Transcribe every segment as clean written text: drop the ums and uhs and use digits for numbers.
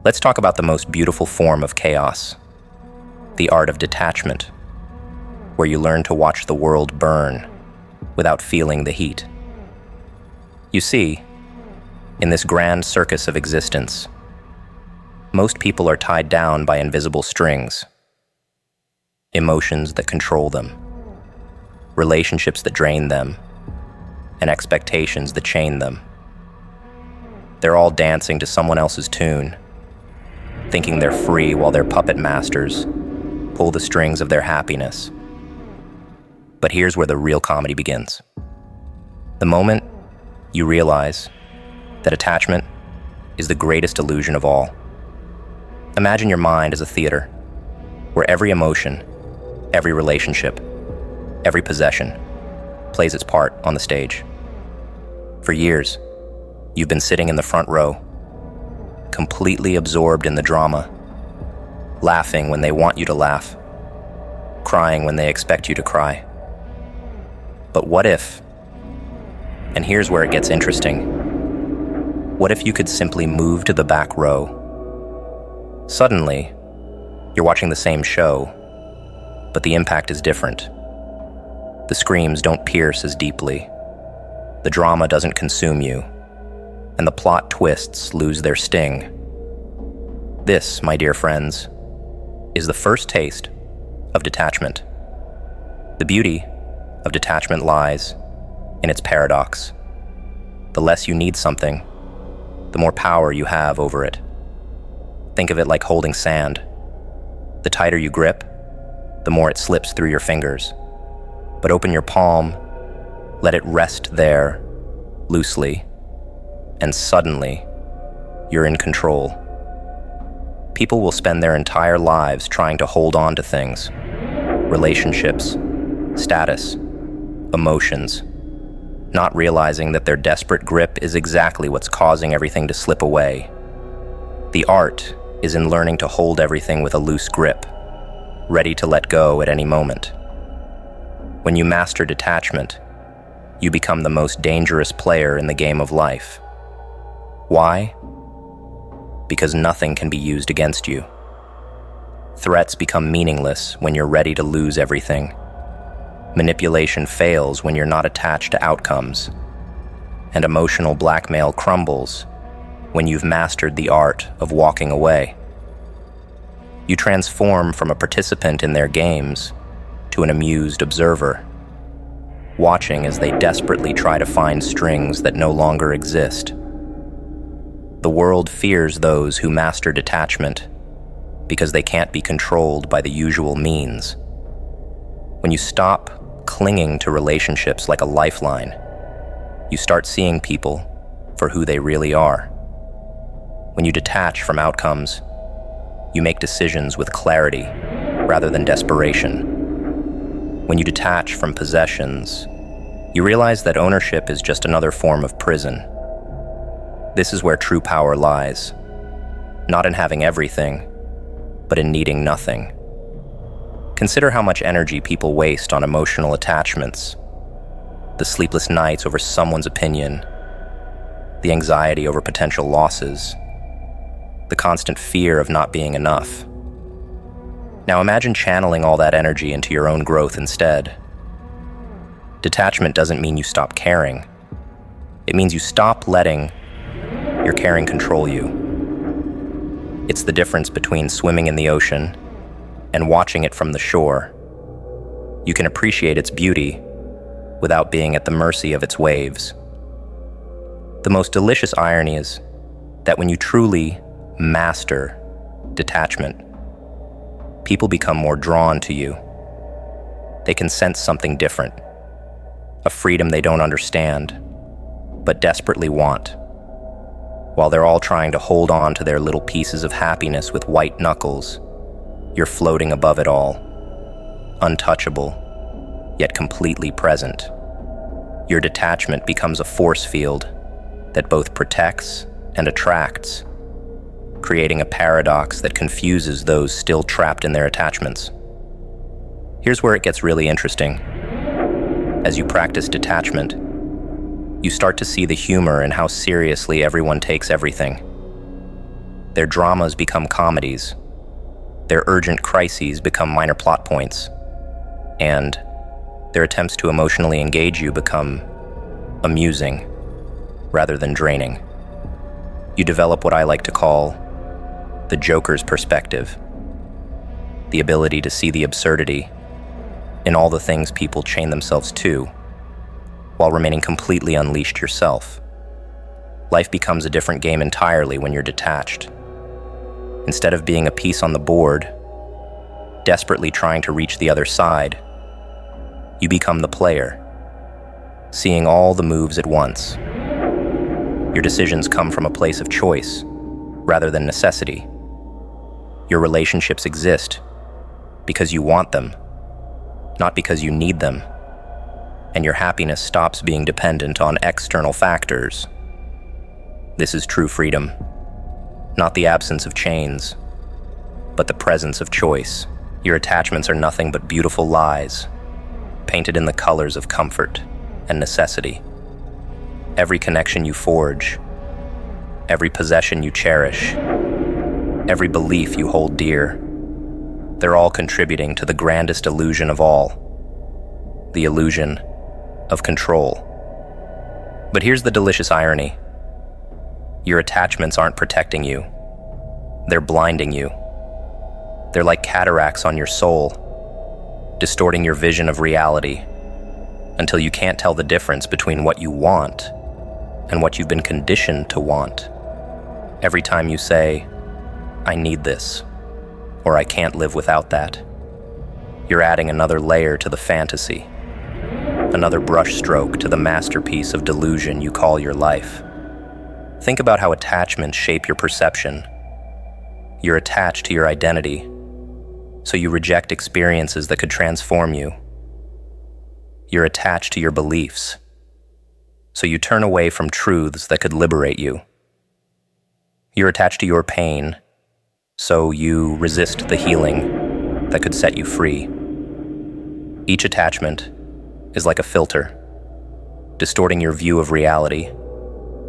Let's talk about the most beautiful form of chaos, the art of detachment, where you learn to watch the world burn without feeling the heat. You see, in this grand circus of existence, most people are tied down by invisible strings, emotions that control them, relationships that drain them, and expectations that chain them. They're all dancing to someone else's tune, thinking they're free while their puppet masters pull the strings of their happiness. But here's where the real comedy begins. The moment you realize that attachment is the greatest illusion of all. Imagine your mind as a theater, where every emotion, every relationship, every possession plays its part on the stage. For years, you've been sitting in the front row, completely absorbed in the drama, laughing when they want you to laugh, crying when they expect you to cry. But what if, and here's where it gets interesting, what if you could simply move to the back row? Suddenly, you're watching the same show, but the impact is different. The screams don't pierce as deeply, the drama doesn't consume you, and the plot twists lose their sting. This, my dear friends, is the first taste of detachment. The beauty of detachment lies in its paradox. The less you need something, the more power you have over it. Think of it like holding sand. The tighter you grip, the more it slips through your fingers. But open your palm, let it rest there, loosely, and suddenly, you're in control. People will spend their entire lives trying to hold on to things, relationships, status, emotions, not realizing that their desperate grip is exactly what's causing everything to slip away. The art is in learning to hold everything with a loose grip, ready to let go at any moment. When you master detachment, you become the most dangerous player in the game of life. Why? Because nothing can be used against you. Threats become meaningless when you're ready to lose everything. Manipulation fails when you're not attached to outcomes. And emotional blackmail crumbles when you've mastered the art of walking away. You transform from a participant in their games to an amused observer, watching as they desperately try to find strings that no longer exist. The world fears those who master detachment because they can't be controlled by the usual means. When you stop clinging to relationships like a lifeline, you start seeing people for who they really are. When you detach from outcomes, you make decisions with clarity rather than desperation. When you detach from possessions, you realize that ownership is just another form of prison. This is where true power lies, not in having everything, but in needing nothing. Consider how much energy people waste on emotional attachments, the sleepless nights over someone's opinion, the anxiety over potential losses, the constant fear of not being enough. Now imagine channeling all that energy into your own growth instead. Detachment doesn't mean you stop caring. It means you stop letting your caring control you. It's the difference between swimming in the ocean and watching it from the shore. You can appreciate its beauty without being at the mercy of its waves. The most delicious irony is that when you truly master detachment, people become more drawn to you. They can sense something different, a freedom they don't understand, but desperately want. While they're all trying to hold on to their little pieces of happiness with white knuckles, you're floating above it all, untouchable, yet completely present. Your detachment becomes a force field that both protects and attracts, creating a paradox that confuses those still trapped in their attachments. Here's where it gets really interesting. As you practice detachment, you start to see the humor in how seriously everyone takes everything. Their dramas become comedies. Their urgent crises become minor plot points. And their attempts to emotionally engage you become amusing rather than draining. You develop what I like to call the Joker's perspective, the ability to see the absurdity in all the things people chain themselves to, while remaining completely unleashed yourself. Life becomes a different game entirely when you're detached. Instead of being a piece on the board, desperately trying to reach the other side, you become the player, seeing all the moves at once. Your decisions come from a place of choice, rather than necessity. Your relationships exist because you want them, not because you need them. And your happiness stops being dependent on external factors. This is true freedom, not the absence of chains, but the presence of choice. Your attachments are nothing but beautiful lies, painted in the colors of comfort and necessity. Every connection you forge, every possession you cherish, every belief you hold dear, they're all contributing to the grandest illusion of all, the illusion of control. But here's the delicious irony. Your attachments aren't protecting you. They're blinding you. They're like cataracts on your soul, distorting your vision of reality until you can't tell the difference between what you want and what you've been conditioned to want. Every time you say, "I need this," or "I can't live without that," you're adding another layer to the fantasy, another brushstroke to the masterpiece of delusion you call your life. Think about how attachments shape your perception. You're attached to your identity, so you reject experiences that could transform you. You're attached to your beliefs, so you turn away from truths that could liberate you. You're attached to your pain, so you resist the healing that could set you free. Each attachment is like a filter, distorting your view of reality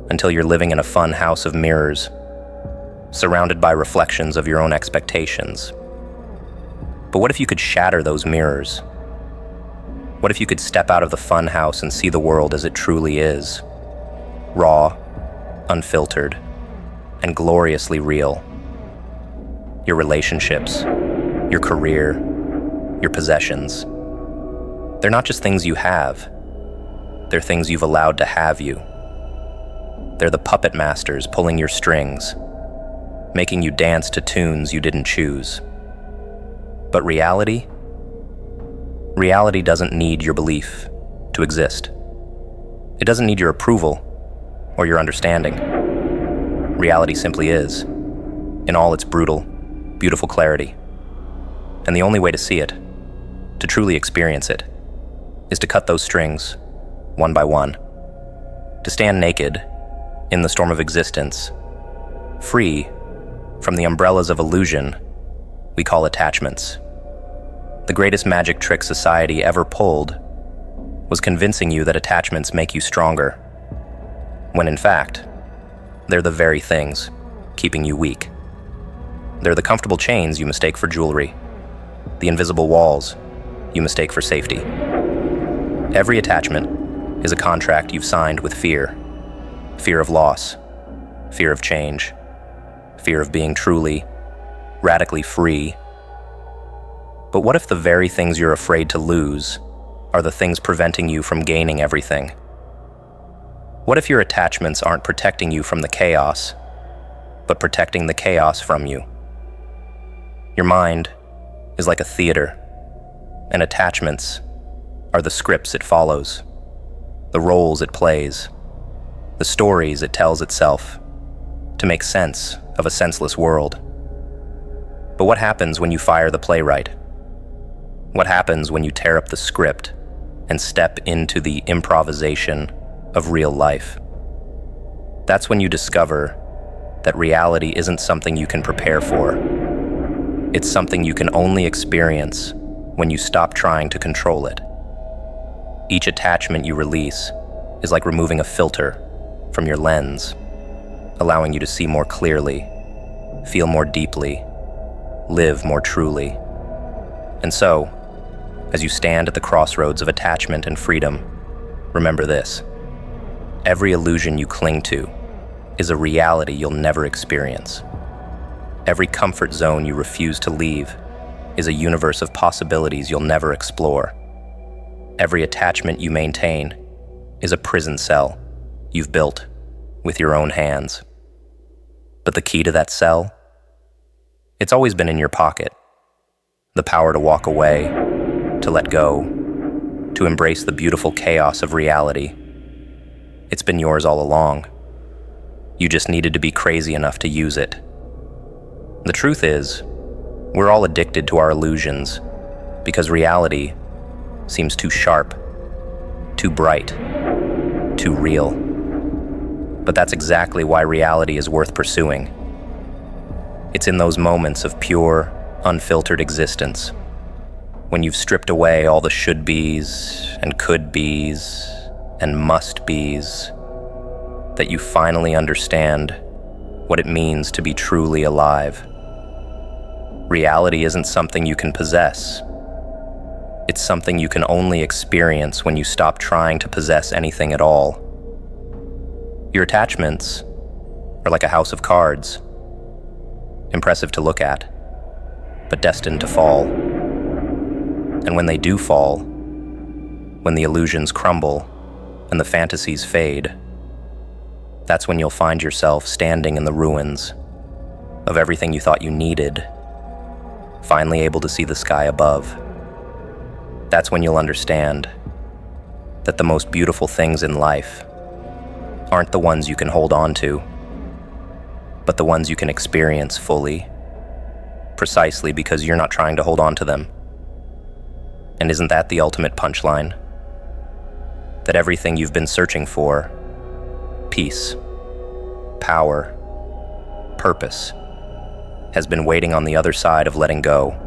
until you're living in a fun house of mirrors, surrounded by reflections of your own expectations. But what if you could shatter those mirrors? What if you could step out of the fun house and see the world as it truly is? Raw, unfiltered, and gloriously real. Your relationships, your career, your possessions. They're not just things you have. They're things you've allowed to have you. They're the puppet masters pulling your strings, making you dance to tunes you didn't choose. But reality? Reality doesn't need your belief to exist. It doesn't need your approval or your understanding. Reality simply is, in all its brutal, beautiful clarity. And the only way to see it, to truly experience it, is to cut those strings, one by one. To stand naked in the storm of existence, free from the umbrellas of illusion we call attachments. The greatest magic trick society ever pulled was convincing you that attachments make you stronger, when in fact, they're the very things keeping you weak. They're the comfortable chains you mistake for jewelry, the invisible walls you mistake for safety. Every attachment is a contract you've signed with fear. Fear of loss, fear of change, fear of being truly, radically free. But what if the very things you're afraid to lose are the things preventing you from gaining everything? What if your attachments aren't protecting you from the chaos, but protecting the chaos from you? Your mind is like a theater, and attachments are the scripts it follows, the roles it plays, the stories it tells itself to make sense of a senseless world. But what happens when you fire the playwright? What happens when you tear up the script and step into the improvisation of real life? That's when you discover that reality isn't something you can prepare for. It's something you can only experience when you stop trying to control it. Each attachment you release is like removing a filter from your lens, allowing you to see more clearly feel more deeply, live more truly. And so, as you stand at the crossroads of attachment and freedom, remember this: every illusion you cling to is a reality you'll never experience. Every comfort zone you refuse to leave is a universe of possibilities you'll never explore. Every attachment you maintain is a prison cell you've built with your own hands. But the key to that cell? It's always been in your pocket. The power to walk away, to let go, to embrace the beautiful chaos of reality. It's been yours all along. You just needed to be crazy enough to use it. The truth is, we're all addicted to our illusions because reality seems too sharp, too bright, too real. But that's exactly why reality is worth pursuing. It's in those moments of pure, unfiltered existence, when you've stripped away all the should-bes and could-bes and must-bes, that you finally understand what it means to be truly alive. Reality isn't something you can possess. It's something you can only experience when you stop trying to possess anything at all. Your attachments are like a house of cards, impressive to look at, but destined to fall. And when they do fall, when the illusions crumble and the fantasies fade, that's when you'll find yourself standing in the ruins of everything you thought you needed, finally able to see the sky above. That's when you'll understand that the most beautiful things in life aren't the ones you can hold on to, but the ones you can experience fully, precisely because you're not trying to hold on to them. And isn't that the ultimate punchline? That everything you've been searching for, peace, power, purpose, has been waiting on the other side of letting go.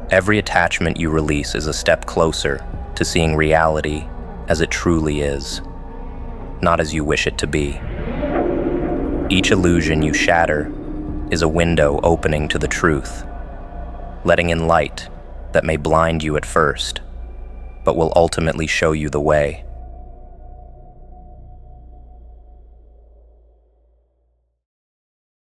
Every attachment you release is a step closer to seeing reality as it truly is, not as you wish it to be. Each illusion you shatter is a window opening to the truth, letting in light that may blind you at first, but will ultimately show you the way.